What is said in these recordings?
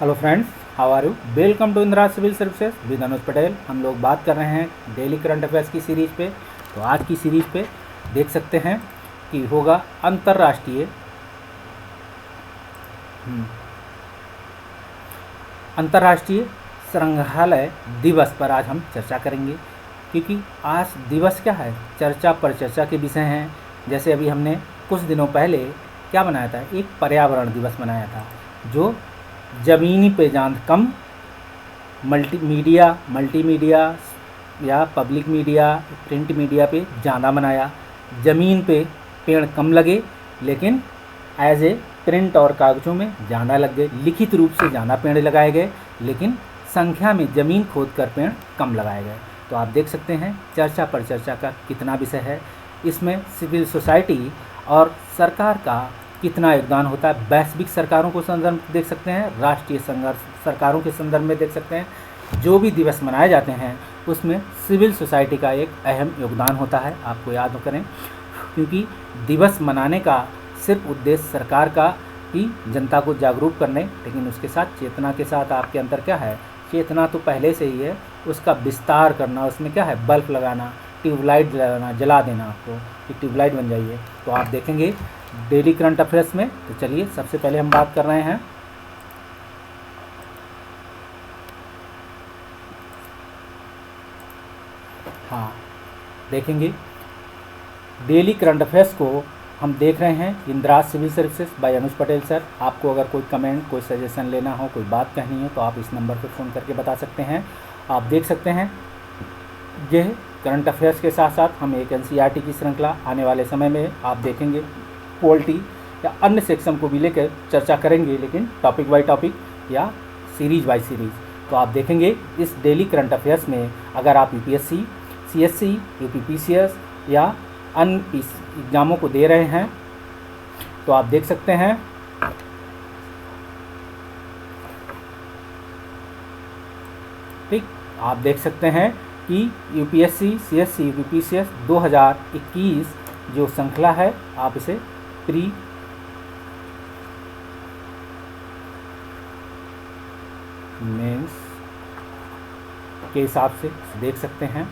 Hello friends, how are you? Welcome to Indira civil services with Anuj Patel. हम लोग बात कर रहे हैं डेली करंट अफेयर्स की सीरीज़ पे। तो आज की सीरीज़ पे देख सकते हैं कि होगा अंतर्राष्ट्रीय संग्रहालय दिवस पर आज हम चर्चा करेंगे, क्योंकि आज दिवस क्या है, चर्चा पर चर्चा के विषय हैं। जैसे अभी हमने कुछ दिनों पहले क्या बनाया था, एक पर्यावरण दिवस बनाया था, जो ज़मीनी पे जान कम मल्टीमीडिया या पब्लिक मीडिया, प्रिंट मीडिया पे ज़्यादा बनाया। ज़मीन पे पेड़ कम लगे, लेकिन एज ए प्रिंट और कागज़ों में ज़्यादा लग गए। लिखित रूप से ज़्यादा पेड़ लगाए गए, लेकिन संख्या में ज़मीन खोद कर पेड़ कम लगाए गए। तो आप देख सकते हैं चर्चा पर चर्चा का कितना विषय है। इसमें सिविल सोसाइटी और सरकार का कितना योगदान होता है। वैश्विक सरकारों को संदर्भ देख सकते हैं, राष्ट्रीय सरकारों के संदर्भ में देख सकते हैं। जो भी दिवस मनाए जाते हैं उसमें सिविल सोसाइटी का एक अहम योगदान होता है, आपको याद करें। क्योंकि दिवस मनाने का सिर्फ उद्देश्य सरकार का कि जनता को जागरूक करने, लेकिन उसके साथ चेतना के साथ आपके अंदर क्या है, चेतना तो पहले से ही है, उसका विस्तार करना। उसमें क्या है, बल्ब लगाना, ट्यूबलाइट लगाना, जला देना आपको कि ट्यूबलाइट बन जाइए। तो आप देखेंगे डेली करंट अफेयर्स में। तो चलिए सबसे पहले हम बात कर रहे हैं देखेंगे डेली करंट अफेयर्स को हम देख रहे हैं Indira civil services by Anuj Patel sir. आपको अगर कोई कमेंट, कोई सजेशन लेना हो, कोई बात कहनी हो, तो आप इस नंबर पर फ़ोन करके बता सकते हैं। आप देख सकते हैं यह करंट अफेयर्स के साथ साथ हम एक एनसीईआरटी की श्रृंखला आने वाले समय में आप देखेंगे पॉलिटी या अन्य सेक्शन को भी लेकर चर्चा करेंगे, लेकिन टॉपिक बाय टॉपिक या सीरीज बाय सीरीज। तो आप देखेंगे इस डेली करंट अफेयर्स में अगर आप यूपीएससी, सीएससी, यूपीपीसीएस या अन्य एग्ज़ामों को दे रहे हैं तो आप देख सकते हैं ठीक, आप देख सकते हैं कि यूपीएससी, सीएससी, यूपीपीसीएस 2021 जो श्रृंखला है, आप इसे प्री मेंस के हिसाब से देख सकते हैं।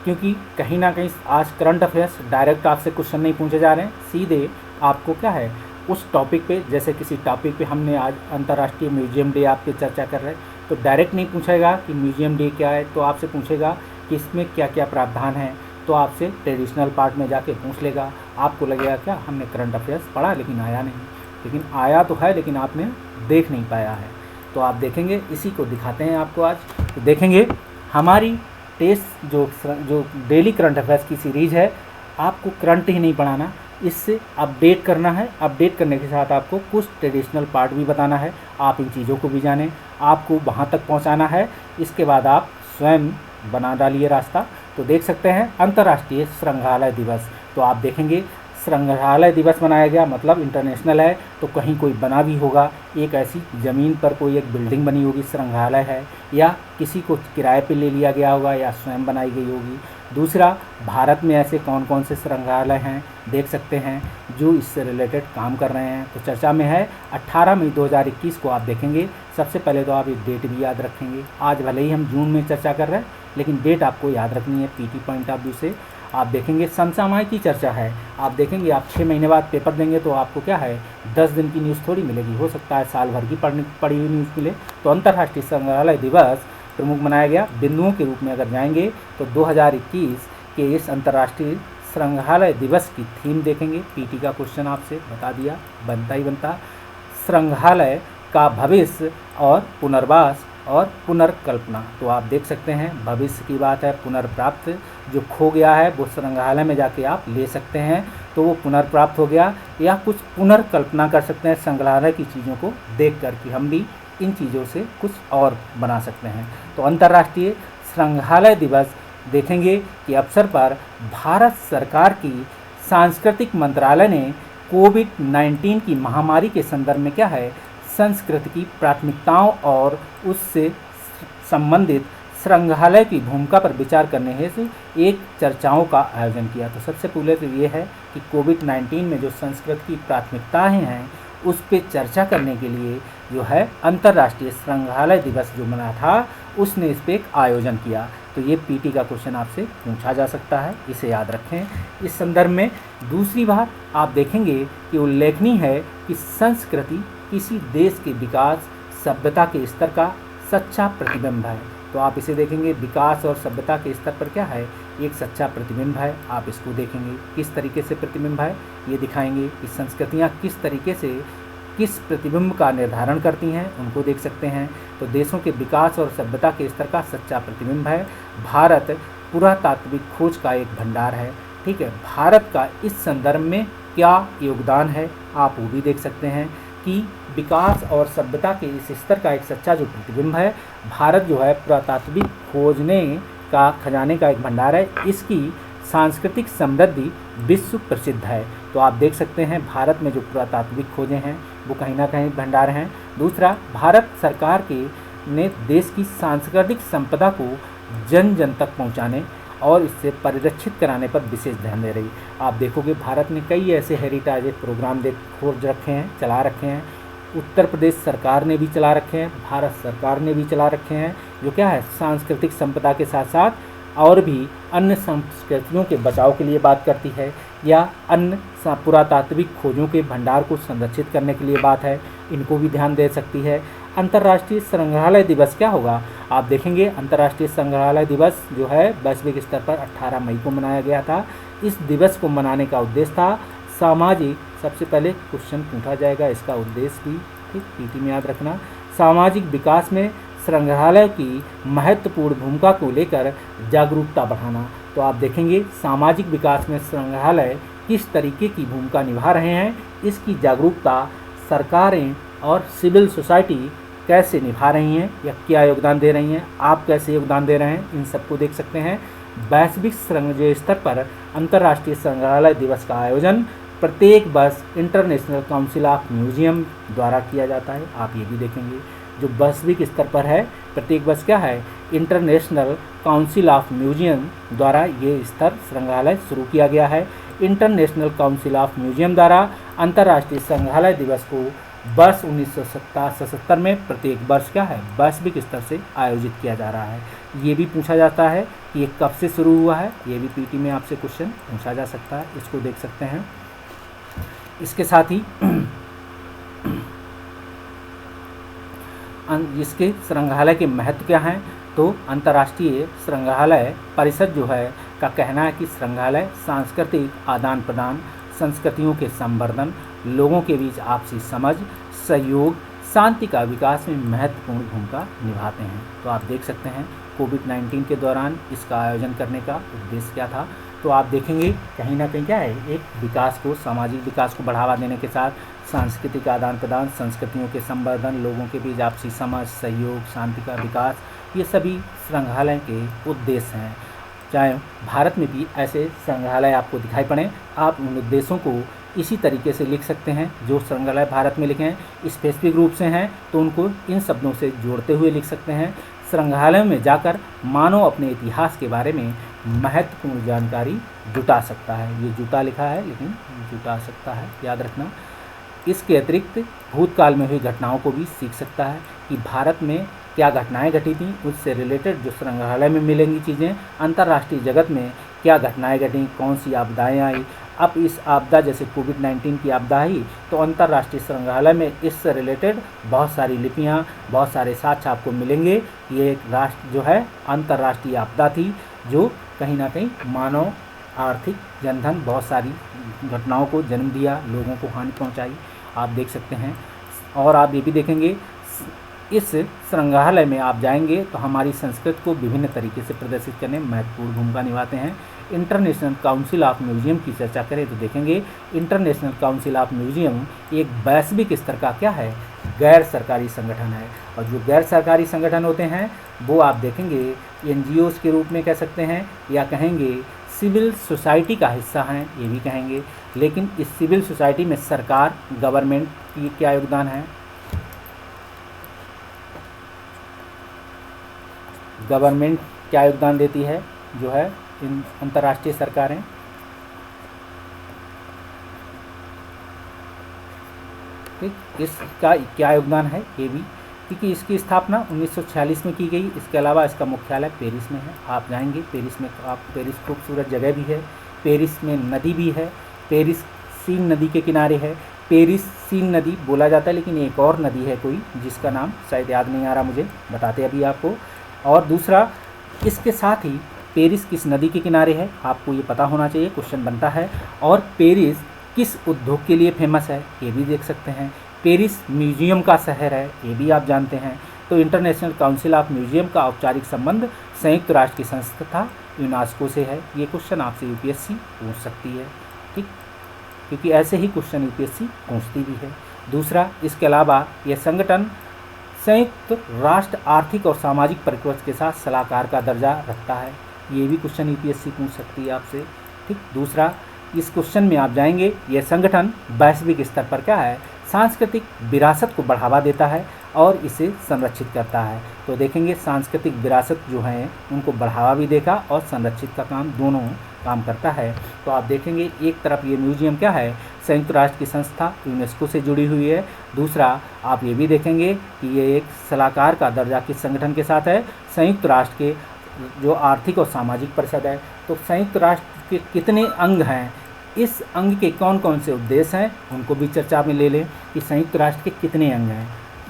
क्योंकि कहीं ना कहीं आज करंट अफेयर्स डायरेक्ट आपसे क्वेश्चन नहीं पूछे जा रहे हैं, सीधे आपको क्या है उस टॉपिक पे, जैसे किसी टॉपिक पे हमने आज अंतर्राष्ट्रीय म्यूजियम डे आपके चर्चा कर रहे हैं, तो डायरेक्ट नहीं पूछेगा कि म्यूजियम डे क्या है, तो आपसे पूछेगा कि इसमें क्या क्या प्रावधान है। तो आपसे ट्रेडिशनल पार्ट में जाके पूछ लेगा। आपको लगेगा क्या हमने करंट अफेयर्स पढ़ा लेकिन आया नहीं, लेकिन आया तो है, लेकिन आपने देख नहीं पाया है। तो आप देखेंगे, इसी को दिखाते हैं आपको आज। तो देखेंगे हमारी टेस्ट जो डेली करंट अफेयर्स की सीरीज़ है, आपको करंट ही नहीं पढ़ाना, इससे अपडेट करना है। अपडेट करने के साथ आपको कुछ ट्रेडिशनल पार्ट भी बताना है। आप इन चीज़ों को भी जानें, आपको वहाँ तक पहुँचाना है। इसके बाद आप स्वयं बना डालिए रास्ता। तो देख सकते हैं अंतर्राष्ट्रीय संग्रहालय दिवस। तो आप देखेंगे संग्रहालय दिवस मनाया गया, मतलब इंटरनेशनल है, तो कहीं कोई बना भी होगा, एक ऐसी ज़मीन पर कोई एक बिल्डिंग बनी होगी, संग्रहालय है, या किसी को किराए पे ले लिया गया होगा, या स्वयं बनाई गई होगी। दूसरा, भारत में ऐसे कौन कौन से संग्रहालय हैं देख सकते हैं जो इससे रिलेटेड काम कर रहे हैं। तो चर्चा में है 18 मई 2021 को आप देखेंगे। सबसे पहले तो आप एक डेट भी याद रखेंगे। आज भले ही हम जून में चर्चा कर रहे हैं, लेकिन डेट आपको याद रखनी है पीटी पॉइंट ऑफ व्यू से। आप देखेंगे समसामयिक की चर्चा है। आप देखेंगे आप 6 महीने बाद पेपर देंगे तो आपको क्या है 10 दिन की न्यूज़ थोड़ी मिलेगी, हो सकता है साल भर की पढ़ी हुई न्यूज़ मिले। तो अंतर्राष्ट्रीय संग्रहालय दिवस प्रमुख मनाया गया। बिंदुओं के रूप में अगर जाएंगे तो 2021 के इस अंतर्राष्ट्रीय संग्रहालय दिवस की थीम देखेंगे। पीटी का क्वेश्चन आपसे बता दिया, बनता ही बनता। संग्रहालय का भविष्य और पुनर्वास और पुनर्कल्पना। तो आप देख सकते हैं भविष्य की बात है, पुनर्प्राप्त, जो खो गया है वो संग्रहालय में जाके आप ले सकते हैं, तो वो पुनर्प्राप्त हो गया। या कुछ पुनर्कल्पना कर सकते हैं संग्रहालय की चीज़ों को देख कर कि हम भी इन चीज़ों से कुछ और बना सकते हैं। तो अंतर्राष्ट्रीय संग्रहालय दिवस देखेंगे कि अवसर पर भारत सरकार की सांस्कृतिक मंत्रालय ने कोविड-19 की महामारी के संदर्भ में क्या है, संस्कृति की प्राथमिकताओं और उससे संबंधित संग्रहालय की भूमिका पर विचार करने हेतु एक चर्चाओं का आयोजन किया। तो सबसे पहले तो ये है कि कोविड-19 में जो संस्कृति की प्राथमिकताएं हैं उस पे चर्चा करने के लिए जो है अंतर्राष्ट्रीय संग्रहालय दिवस जो मना था उसने इस पे एक आयोजन किया। तो ये पीटी का क्वेश्चन आपसे पूछा जा सकता है, इसे याद रखें। इस संदर्भ में दूसरी बात आप देखेंगे कि उल्लेखनीय है कि संस्कृति किसी देश के विकास सभ्यता के स्तर का सच्चा प्रतिबिंब है। तो आप इसे देखेंगे, विकास और सभ्यता के स्तर पर क्या है, एक सच्चा प्रतिबिंब है। आप इसको देखेंगे किस तरीके से प्रतिबिंब है, ये दिखाएंगे कि संस्कृतियाँ किस तरीके से किस प्रतिबिंब का निर्धारण करती हैं, उनको देख सकते हैं। तो देशों के विकास और सभ्यता के स्तर का सच्चा प्रतिबिंब है। भारत पुरातात्विक खोज का एक भंडार है। ठीक है, भारत का इस संदर्भ में क्या योगदान है आप वो भी देख सकते हैं कि विकास और सभ्यता के इस स्तर का एक सच्चा जो प्रतिबिंब है। भारत जो है पुरातात्विक खोजने का खजाने का एक भंडार है। इसकी सांस्कृतिक समृद्धि विश्व प्रसिद्ध है। तो आप देख सकते हैं भारत में जो पुरातात्विक खोजें हैं वो कहीं ना कहीं भंडार हैं। दूसरा, भारत सरकार के ने देश की सांस्कृतिक संपदा को जन जन तक पहुंचाने और इससे परिरक्षित कराने पर विशेष ध्यान दे रही। आप देखोगे भारत ने कई ऐसे हेरिटेज प्रोग्राम खोज रखे हैं, चला रखे हैं। उत्तर प्रदेश सरकार ने भी चला रखे हैं, भारत सरकार ने भी चला रखे हैं, जो क्या है सांस्कृतिक संपदा के साथ साथ और भी अन्य संस्कृतियों के बचाव के लिए बात करती है या अन्य पुरातात्विक खोजों के भंडार को संरक्षित करने के लिए बात है, इनको भी ध्यान दे सकती है। अंतर्राष्ट्रीय संग्रहालय दिवस क्या होगा, आप देखेंगे अंतर्राष्ट्रीय संग्रहालय दिवस जो है वैश्विक स्तर पर 18 मई को मनाया गया था। इस दिवस को मनाने का उद्देश्य था सामाजिक, सबसे पहले क्वेश्चन पूछा जाएगा इसका उद्देश्य भी, ठीक, पीटी में याद रखना, सामाजिक विकास में संग्रहालय की महत्वपूर्ण भूमिका को लेकर जागरूकता बढ़ाना। तो आप देखेंगे सामाजिक विकास में संग्रहालय किस तरीके की भूमिका निभा रहे हैं, इसकी जागरूकता सरकारें और सिविल सोसाइटी कैसे निभा रही हैं या क्या योगदान दे रही हैं, आप कैसे योगदान दे रहे हैं, इन सबको देख सकते हैं। वैश्विक संग्रहालय स्तर पर अंतर्राष्ट्रीय संग्रहालय दिवस का आयोजन प्रत्येक वर्ष इंटरनेशनल काउंसिल ऑफ म्यूजियम द्वारा किया जाता है। आप ये भी देखेंगे जो वैश्विक स्तर पर है, प्रत्येक वर्ष क्या है इंटरनेशनल काउंसिल ऑफ म्यूजियम द्वारा ये स्तर संग्रहालय शुरू किया गया है। इंटरनेशनल काउंसिल ऑफ म्यूजियम द्वारा अंतर्राष्ट्रीय संग्रहालय दिवस को वर्ष 1977 में प्रत्येक वर्ष क्या है वैश्विक स्तर से आयोजित किया जा रहा है। ये भी पूछा जाता है कि ये कब से शुरू हुआ है, ये भी पीटी में आपसे क्वेश्चन पूछा जा सकता है, इसको देख सकते हैं। इसके साथ ही इसके संग्रहालय के महत्व क्या हैं, तो अंतर्राष्ट्रीय संग्रहालय परिषद जो है का कहना है कि संग्रहालय सांस्कृतिक आदान प्रदान, संस्कृतियों के संवर्धन, लोगों के बीच आपसी समझ, सहयोग, शांति का विकास में महत्वपूर्ण भूमिका निभाते हैं। तो आप देख सकते हैं कोविड-19 के दौरान इसका आयोजन करने का उद्देश्य क्या था। तो आप देखेंगे कहीं ना कहीं क्या है एक विकास को, सामाजिक विकास को बढ़ावा देने के साथ सांस्कृतिक आदान प्रदान, संस्कृतियों के संवर्धन, लोगों के बीच आपसी समझ, सहयोग, शांति का विकास, ये सभी संग्रहालय के उद्देश्य हैं। चाहे भारत में भी ऐसे संग्रहालय आपको दिखाई पड़े, आप उन उद्देश्यों को इसी तरीके से लिख सकते हैं जो संग्रहालय भारत में लिखे हैं। स्पेसिफिक रूप से हैं तो उनको इन शब्दों से जोड़ते हुए लिख सकते हैं। संग्रहालय में जाकर मानव अपने इतिहास के बारे में महत्वपूर्ण जानकारी जुटा सकता है। ये जुटा लिखा है लेकिन जुटा सकता है, याद रखना। इसके अतिरिक्त भूतकाल में हुई घटनाओं को भी सीख सकता है कि भारत में क्या घटनाएं घटी थी, उससे रिलेटेड जो संग्रहालय में मिलेंगी चीज़ें, अंतर्राष्ट्रीय जगत में क्या घटनाएं घटी, कौन सी आपदाएं आई। अब इस आपदा जैसे कोविड-19 की आपदा आई तो अंतर्राष्ट्रीय संग्रहालय में इससे रिलेटेड बहुत सारी लिपियां, बहुत सारे साक्ष्य आपको मिलेंगे। ये एक राष्ट्र जो है अंतर्राष्ट्रीय आपदा थी जो कहीं ना कहीं मानव, आर्थिक, जनधन, बहुत सारी घटनाओं को जन्म दिया, लोगों को हानि पहुंचाई, आप देख सकते हैं। और आप ये भी देखेंगे इस संग्रहालय में आप जाएंगे तो हमारी संस्कृति को विभिन्न तरीके से प्रदर्शित करने में महत्वपूर्ण भूमिका निभाते हैं। इंटरनेशनल काउंसिल ऑफ म्यूजियम की चर्चा करें तो देखेंगे इंटरनेशनल काउंसिल ऑफ म्यूजियम एक वैश्विक स्तर का क्या है गैर सरकारी संगठन है। और जो गैर सरकारी संगठन होते हैं वो आप देखेंगे NGOs के रूप में कह सकते हैं या कहेंगे सिविल सोसाइटी का हिस्सा हैं, ये भी कहेंगे। लेकिन इस सिविल सोसाइटी में सरकार, गवर्नमेंट की क्या योगदान है, गवर्नमेंट क्या योगदान देती है जो है इन अंतर्राष्ट्रीय सरकारें। ठीक। इसका क्या योगदान है ये भी, क्योंकि इसकी स्थापना 1946 में की गई। इसके अलावा इसका मुख्यालय पेरिस में है। आप जाएंगे पेरिस में, आप पेरिस खूबसूरत जगह भी है, पेरिस में नदी भी है, पेरिस सीन नदी के किनारे है। पेरिस सीन नदी बोला जाता है, लेकिन एक और नदी है कोई जिसका नाम शायद याद नहीं आ रहा मुझे, बताते अभी आपको। और दूसरा, इसके साथ ही पेरिस किस नदी के किनारे है आपको ये पता होना चाहिए, क्वेश्चन बनता है। और पेरिस किस उद्योग के लिए फेमस है ये भी देख सकते हैं। पेरिस म्यूजियम का शहर है ये भी आप जानते हैं। तो इंटरनेशनल काउंसिल ऑफ म्यूजियम का औपचारिक संबंध संयुक्त राष्ट्र की संस्था यूनेस्को से है। ये क्वेश्चन आपसे यूपीएससी पूछ सकती है, ठीक, क्योंकि ऐसे ही क्वेश्चन यूपीएससी पूछती भी है। दूसरा, इसके अलावा यह संगठन संयुक्त राष्ट्र आर्थिक और सामाजिक परिप्रेक्ष्य के साथ सलाहकार का दर्जा रखता है। ये भी क्वेश्चन यूपीएससी पूछ सकती है आपसे, ठीक। दूसरा, इस क्वेश्चन में आप जाएंगे, यह संगठन वैश्विक स्तर पर क्या है, सांस्कृतिक विरासत को बढ़ावा देता है और इसे संरक्षित करता है। तो देखेंगे सांस्कृतिक विरासत जो है उनको बढ़ावा भी देगा और संरक्षित का काम, दोनों काम करता है। तो आप देखेंगे एक तरफ ये म्यूजियम क्या है, संयुक्त राष्ट्र की संस्था यूनेस्को से जुड़ी हुई है। दूसरा, आप ये भी देखेंगे कि ये एक सलाहकार का दर्जा किस संगठन के साथ है, संयुक्त राष्ट्र के जो आर्थिक और सामाजिक परिषद है। तो संयुक्त राष्ट्र के कितने अंग हैं, इस अंग के कौन कौन से उद्देश्य हैं उनको भी चर्चा में ले लें कि संयुक्त राष्ट्र के कितने अंग हैं,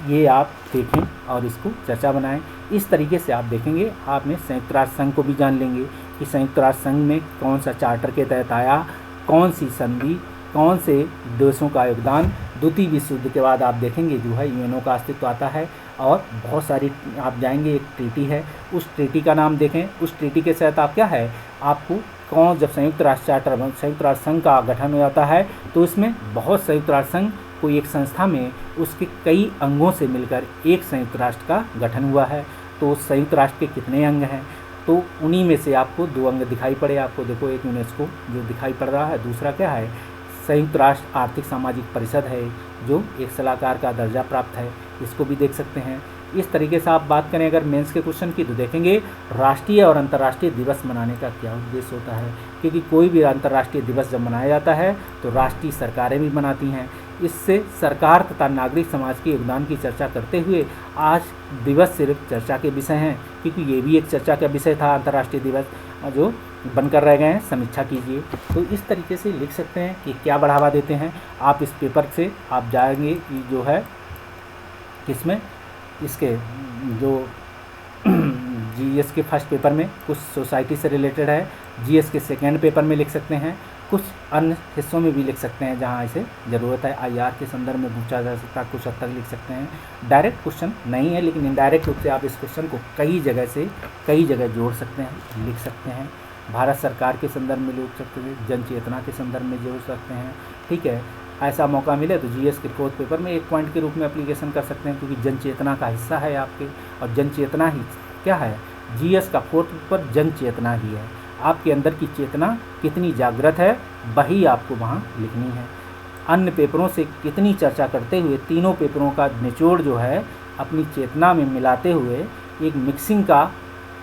ये आप देखें और इसको चर्चा बनाएं। इस तरीके से आप देखेंगे, आपने संयुक्त राष्ट्र संघ को भी जान लेंगे कि संयुक्त राष्ट्र संघ में कौन सा चार्टर के तहत आया, कौन सी संधि, कौन से देशों का योगदान। द्वितीय विश्व युद्ध के बाद आप देखेंगे जो है यूएनओ का अस्तित्व आता है और बहुत सारी, आप जाएंगे एक ट्रीटी है, उस ट्रीटी का नाम देखें। उस ट्रीटी के तहत आप क्या है, आपको कौन, जब संयुक्त राष्ट्र चार्टर, संयुक्त राष्ट्र संघ का गठन हो जाता है तो उसमें बहुत संयुक्त राष्ट्र संघ कोई एक संस्था में उसके कई अंगों से मिलकर एक संयुक्त राष्ट्र का गठन हुआ है। तो संयुक्त राष्ट्र के कितने अंग हैं, तो उन्हीं में से आपको 2 अंग दिखाई पड़े। आपको देखो, एक यूनेस्को जो दिखाई पड़ रहा है, दूसरा क्या है, संयुक्त राष्ट्र आर्थिक सामाजिक परिषद है जो एक सलाहकार का दर्जा प्राप्त है, इसको भी देख सकते हैं। इस तरीके से आप बात करें अगर मेंस के क्वेश्चन की, तो देखेंगे राष्ट्रीय और अंतर्राष्ट्रीय दिवस मनाने का क्या उद्देश्य होता है, क्योंकि कोई भी अंतर्राष्ट्रीय दिवस जब मनाया जाता है तो राष्ट्रीय सरकारें भी मनाती हैं। इससे सरकार तथा नागरिक समाज के योगदान की चर्चा करते हुए आज दिवस सिर्फ चर्चा के विषय हैं, क्योंकि ये भी एक चर्चा का विषय था अंतर्राष्ट्रीय दिवस जो बनकर रह गए हैं, समीक्षा कीजिए। तो इस तरीके से लिख सकते हैं कि क्या बढ़ावा देते हैं। आप इस पेपर से आप जाएंगे जो है किसमें, इसके जो जीएस के फर्स्ट पेपर में कुछ सोसाइटी से रिलेटेड है, जीएस के सेकेंड पेपर में लिख सकते हैं, कुछ अन्य हिस्सों में भी लिख सकते हैं जहां इसे ज़रूरत है। आईआर के संदर्भ में पूछा जा सकता है, कुछ हद तक लिख सकते हैं। डायरेक्ट क्वेश्चन नहीं है, लेकिन इनडायरेक्ट रूप से आप इस क्वेश्चन को कई जगह जोड़ सकते हैं, लिख सकते हैं। भारत सरकार के संदर्भ में लिख सकते हैं, जन चेतना के संदर्भ में जोड़ सकते हैं, ठीक है। ऐसा मौका मिले तो जीएस के 4th पेपर में एक पॉइंट के रूप में एप्लीकेशन कर सकते हैं, क्योंकि जन चेतना का हिस्सा है आपके, और जन चेतना ही क्या है, जीएस का 4th पेपर जन चेतना ही है। आपके अंदर की चेतना कितनी जागृत है वही आपको वहाँ लिखनी है। अन्य पेपरों से कितनी चर्चा करते हुए तीनों पेपरों का निचोड़ जो है अपनी चेतना में मिलाते हुए एक मिक्सिंग का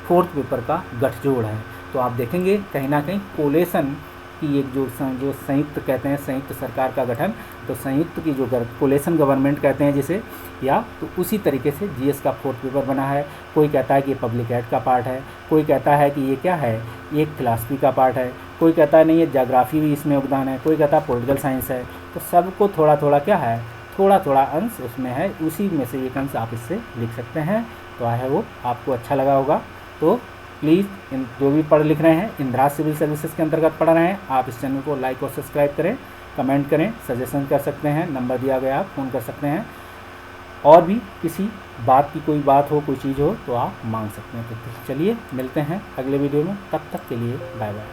4th पेपर का गठजोड़ है। तो आप देखेंगे कहीं ना कहीं कोलेशन की एक जो संयुक्त कहते हैं, संयुक्त सरकार का गठन, तो संयुक्त की जो कोलेशन गवर्नमेंट कहते हैं जिसे, या तो उसी तरीके से जीएस का 4th पेपर बना है। कोई कहता है कि ये पब्लिक एड का पार्ट है, कोई कहता है कि ये क्या है, ये एक फिलासफी का पार्ट है, कोई कहता है नहीं ये ज्योग्राफी भी इसमें योगदान है, कोई कहता है पॉलिटिकल साइंस है। तो सबको थोड़ा थोड़ा क्या है, थोड़ा थोड़ा अंश उसमें है, उसी में से एक अंश आप इससे लिख सकते हैं। तो है वो आपको अच्छा लगा होगा। तो प्लीज़ इन जो भी पढ़ लिख रहे हैं इंदिरा सिविल सर्विसेज के अंतर्गत पढ़ रहे हैं, आप इस चैनल को लाइक और सब्सक्राइब करें, कमेंट करें, सजेशन कर सकते हैं, नंबर दिया गया आप फ़ोन कर सकते हैं। और भी किसी बात की कोई बात हो, कोई चीज़ हो तो आप मांग सकते हैं। तो चलिए मिलते हैं अगले वीडियो में, तब तक के लिए बाय बाय।